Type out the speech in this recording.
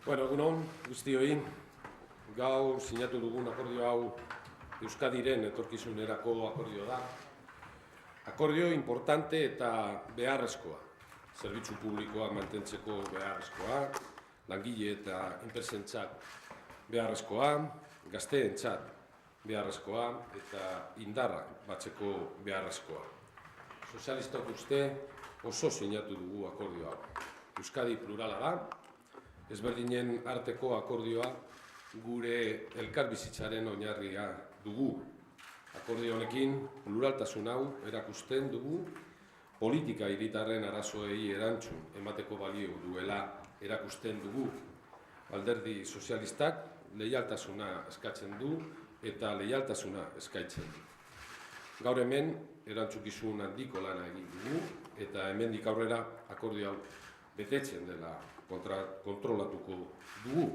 Egun guztioi, gaur sinatu dugun akordio hau Euskadiren etorkizunerako akordio da. Akordio importante eta beharrezkoa. Zerbitzu publikoa mantentzeko beharrezkoa, langile eta enpresentzat beharrezkoa, gazteentzat beharrezkoa eta indarra batzeko beharrezkoa. Sozialistak uste oso sinatu dugu akordio hau. Euskadi plurala da, ezberdinen arteko akordioa gure elkarbizitzaren oinarria dugu. Akordio honekin pluraltasun hau erakusten dugu politika hiritarren arazoei erantzun emateko balio duela erakusten dugu. Alderdi sozialistak leialtasuna eskatzen du eta leialtasuna eskaintzen du. Gaur hemen erantzukizun handiko lana egin dugu eta hemendik aurrera akordio hau betetzen dela kontrolatuko dugu.